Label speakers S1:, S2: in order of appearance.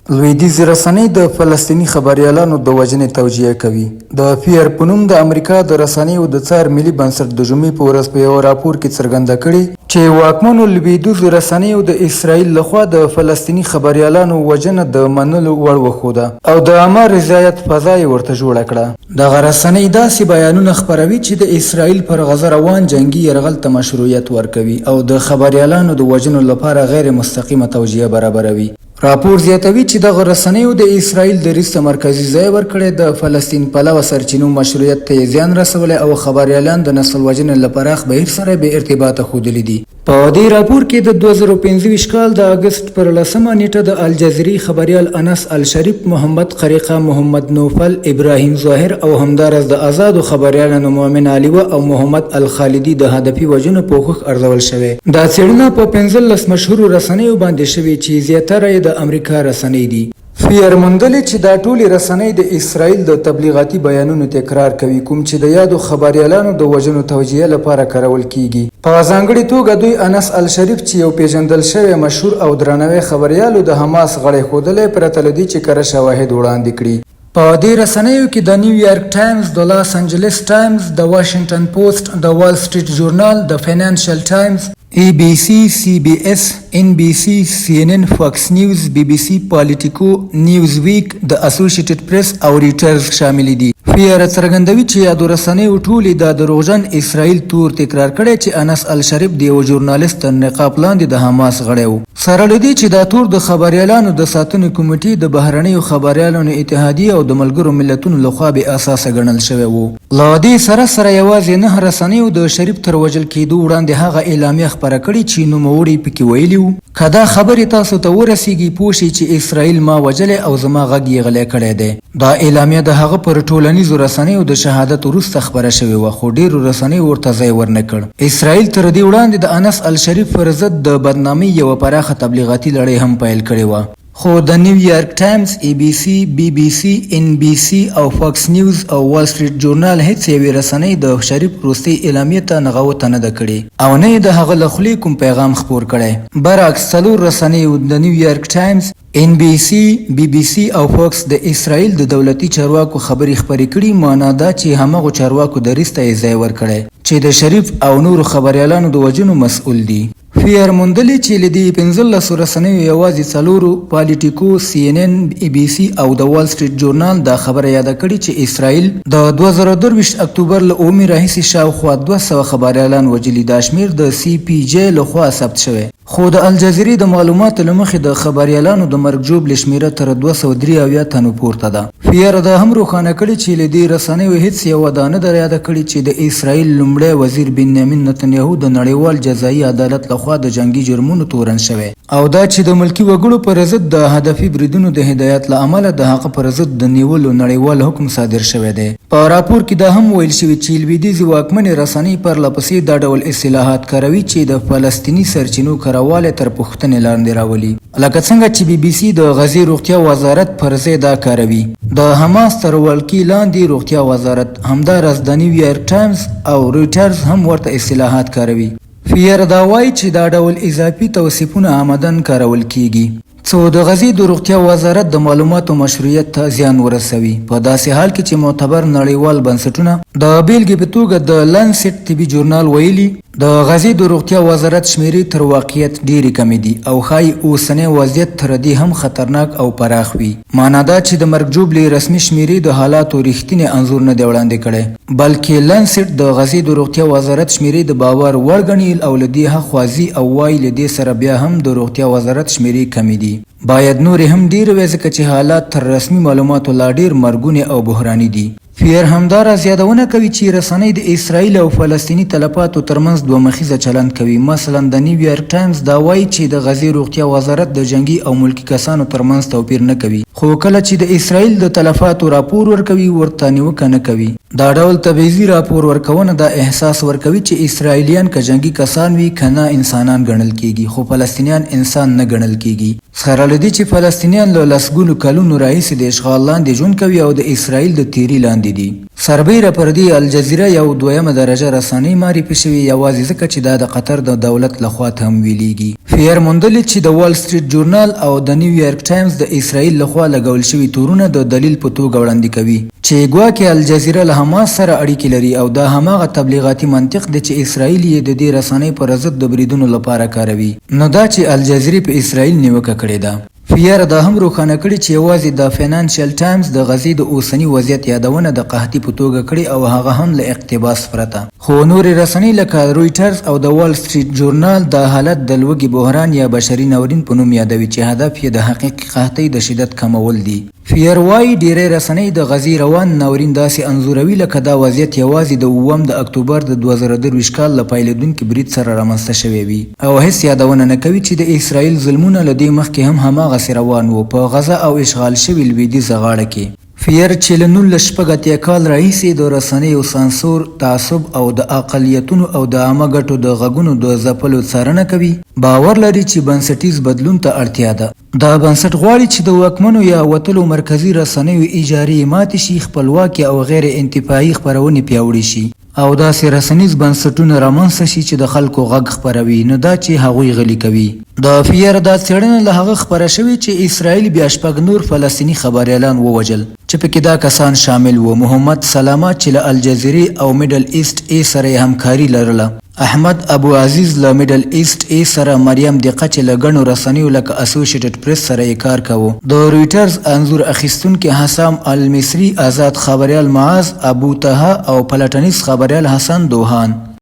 S1: لویدیځ رسنۍ د فلسطیني خبریالانو د وژنې توجیه کوي. د فیر په نوم د امریکا د رسنیو د څار ملي بنسټ د جمعې په ورځ په یو راپور کې څرګنده کړې چې واکمنو لویدیځو رسنیو د اسرائیل لخوا د فلسطیني خبریالانو وژنه د منلو وړ وښوده او د عامه رضایت فضا یې ورته جوړه کړه. دغه رسنۍ داسې بیانونه خپروي چې د اسرائیل پر غزه روان جنګي یرغل ته مشروعیت ورکوي او د خبریالانو د وژنو لپاره غیر مستقیمه توجیه برابروي. راپور زیاتوي چې دغه رسنیو د اسرائیل دریځ ته مرکزي ځای ورکړی، د فلسطین پلوه سرچینو مشروعیت ته یې زیان رسولی او خبریالان د نسل وژنې له پراخ بهیر سره بې ارتباطه ښودلي دي. په دې راپور کې د 2025 کال د اګست پر 10مه نیټه د الجزیرې خبریال انس الشریف، محمد قریقه، محمد نوفل، ابراهیم ظاهر او همدارس د آزادو خبریالانو مؤمن علیوه او محمد الخالدي د هدفي وژنو پوښښ ارزول شوی. دا څېړنه په 15 مشهورو رسنیو باندې شوې چې زیاتره یې د امریکا رسنۍ دي. فیر موندلې چې دا ټولې رسنۍ د اسرائیل د تبلیغاتي بیانونو تکرار کوي، کوم چې د یادو خبریالانو د وژنو توجیه لپاره کارول کیږي. په ځانګړې توګه دوی انس الشریف چې یو پیژندل شوی مشهور او درناوی خبریال د حماس غړی ښودلی، پرته له دې چې کره شواهد وړاندې کړي. په دې رسنیو کې د نیویارک ټایمز، د لاس انجلس ټایمز، د واشنگټن پوسټ، د وال سټریټ ژورنال، د فینانشل ټایمز، ABC, CBS, NBC, CNN, Fox News, BBC, Politico, Newsweek, د اسوسییټډ پریس او ریټرز شامل دي. فیر څرګندوي چې یادو رسنیو ټولې د دروغجن اسرائیل تور تکرار کړی چې انس الشریف د یو ژورنالیست تر نقاب لاندې د حماس غړی و. سره له دې چې دا تور د خبریالانو د ساتنې کمیټې د بهرنیو خبریالانو اتحادیې او د ملګرو ملتونو لخوا بې اساسه ګڼل شوی و. له دې سره یوازې 9 رسنیو د شریف تر وژل کېدو وړاندې هغه اعلامیه خپره کړې چې نوموړي پکې ویلي وو: که دا خبرې تاسو ته ورسیږي، پوه شئ چې اسرائیل ما وژلی او زما غږ یې غلی کړی دی. دا اعلامیه د هغه پر ټولنیزو رسنیو د شهادت وروسته خپره شوې وه، خو ډیرو رسنیو ورته ځای ورنه کړ. اسرائیل تر دې وړاندې د انس الشریف پر ضد د بدنامۍ یوه پراخه تبلیغاتي لړۍ هم پیل کړې وه. خو د نیویارک ټایمز، ABC، BBC، NBC او فاکس نیوز او وال سټریټ ژورنال هیڅ یوې رسنۍ د شریف وروستۍ اعلامیې ته نغوته نه ده کړې او نه یې د هغه له خولې کوم پیغام خپور کړی. برعکس 4 رسنیو د نیویارک ټایمز، NBC، BBC او فاکس د اسرائیل د دولتي چارواکو خبرې خپرې کړي. معنا دا چې همغو چارواکو دریځ ته یې ځای ورکړی چې د شریف او نورو خبریالانو د وژنو مسؤل دي. فیر موندلې چې له دې 15 رسنیو یوازې 4 پالیټیکو، CNN، ABC او د وال سټریټ ژورنال دا خبره یاده کړې چې اسرائیل د 2023 اکتوبر له 9 راهیسې شاوخوا 200 خبریالان وژلي. دا شمیر د CPJ لخوا ثبت شوی، خو د الجزیرې د معلوماتو له مخې د خبریالانو د مرګ ژوبلې شمیره تر 273 تنو پورته ده. فیر دا هم روښانه کړي چې له دې رسنیو هیڅ یوه دا نه ده یاده کړې چې د اسرائیل لومړی وزیر بنیامین نتنیاهو د نړیوال جزایي عدالت لخوا د جنگي جرمونو تورن شوی، او دا چې د ملکي وګړو پر ضد د هدفي بریدونو د هدایت له امله د هغه پر ضد د نیولو نړیوال حکم صادر شوی دی. په راپور کې دا هم ویل شوي چې لویدیځې واکمنې رسنۍ پرلپسې دا ډول اصطلاحات کاروي چې د فلسطیني سرچینو کاروالی تر پوښتنې لاندې راولي، لکه څنګه چې BBC د غزې روغتیا وزارت پر ځای دا کاروي. د حماس تر ولکې لاندې روغتیا وزارت، همداراز د نیویارک ټایمز او ریټرز هم ورته اصطلاحات کاروي. فیر دا وایي چې دا ډول اضافي توصیفونه عمدن کارول کیږي څو د غزې د روغتیا وزارت د معلوماتو مشروعیت ته زیان ورسوي، په داسې حال کې چې معتبر نړیوال بنسټونه د بیلګې په توګه د لانسیټ طبي ژورنال ویلي د غزې د روغتیا وزارت شمیرې تر واقعیت ډیرې کمې دي او ښایي اوسنی وضعیت تر دې هم خطرناک او پراخ وي. معنا دا چې د مرګ ژوبلې رسمي شمیرې د حالاتو ریښتینی انځور نه دی وړاندې کړی، بلکې لانسیټ د غزې د روغتیا وزارت شمیرې د باور وړ ګڼي او له دې هاخوا ځي او وایي له دې سره بیا هم د روغتیا وزارت شمیرې کمې دي. باید نورې هم ډیرې وي ځکه چې حالات تر رسمي معلوماتو لا ډیر مرګونې او بحراني دي. فیر همداراز یادونه کوي چې رسنۍ د اسرائیل او فلسطیني تلفاتو ترمنځ دوه مخیزه چلند کوي. مثلا د نیویارک ټایمز دا وایي چې د غزې روغتیا وزارت د جنگي او ملکي کسانو ترمنځ توپیر نه کوي، خو کله چې د اسرائیل د تلفاتو راپور ورکوي ورته نیوکه نه کوي. دا ډول تبعیضي راپور ورکونه دا احساس ورکوي چې اسرائیلیان که جنگي کسان وي که نه انسانان ګڼل کیږي، خو فلسطینیان انسان نه ګڼل کیږي. سره له دې چې فلسطینیان له لسګونو کلونو راهیسې د اشغال لاندې ژوند کوي او د اسرائیل د تیري لاندې دي. سربیره پر دې الجزیره یو دویمه درجه رسنۍ معرفي شوې یوازې ځکه چې دا د قطر د دولت لخوا ته هم ویلیږي. فیر موندلې چې د وال سټریټ جورنال او د نیویارک ټایمز د اسرائیل لخوا لګول شوي تورونه د دلیل په توګه وړاندې کوي چې ګواکې الجزیره له حماس سره اړیکې لري او دا هماغه تبلیغاتي منطق دی چې اسرائیل یې د دې رسنۍ پر ضد د بریدونو لپاره کاروي. نو دا چې الجزیرې په اسرائیل نیوکه کړې ده. فیر دا هم روښانه کړي چې یوازې د فینانشل ټایمز د غزې د اوسني وضعیت یادونه د قحطۍ په توګه کړي او هغه هم له اقتباس پرته. خو نورې رسنۍ لکه رویټرز او د وال سټریټ جورنال دا حالت د لوږې بحران یا بشري ناورین په نوم یادوي چې هدف یې د حقیقي قحطۍ د شدت کمول دي. فیر وایي ډیری رسنۍ د غزې روان ناورین داسې انځوروي لکه دا وضعیت یوازې د 9 د اکتوبر د 2023 کال له پیلېدونکي برید سره رامنځته شوی وي او هیڅ یادونه نه کوي چې د اسرائیل ظلمونه له دې مخکې هم هماغسې روان وو په غزه او اشغال شوي لویدیځه غاړه کې. فیر چې له 1980 کال راهیسې د رسنیو سانسور، تعصب او د اقلیتونو او د عامه ګټو د غږونو د ځپلو څارنه کوي، باور لري چې بنسټیز بدلون ته اړتیا ده. دا بنسټ غواړي چې د واکمنو یا وتلو مرکزی رسنیو اجارې ماتې شي، خپلواکي او غیر انتفاعي خپرونې پیاوړې شي او داسې رسنیز بنسټونه رامنځته شي چې د خلکو غږ خپروي، نو دا چې هغوی غلي کوي. د فیر دا څېړنه له هغه خپره شوې چې اسرائیل بیا 6 نور فلسطیني خبریالان ووژل چې پکې دا کسان شامل وو: محمد سلامه چې له الجزیرې او میډل ایسټ ای سره همکاري لرله، احمد ابو عزیز له میډل ایسټ ای سره، مریم دقه چې له ګڼو رسنیو لکه اسوسییټډ پریس سره یې کار کوو، د رویټرز انځور اخیستونکي حسام المصری، آزاد خبریال معاذ ابو طه او پلټنیز خبریال حسن دوهان.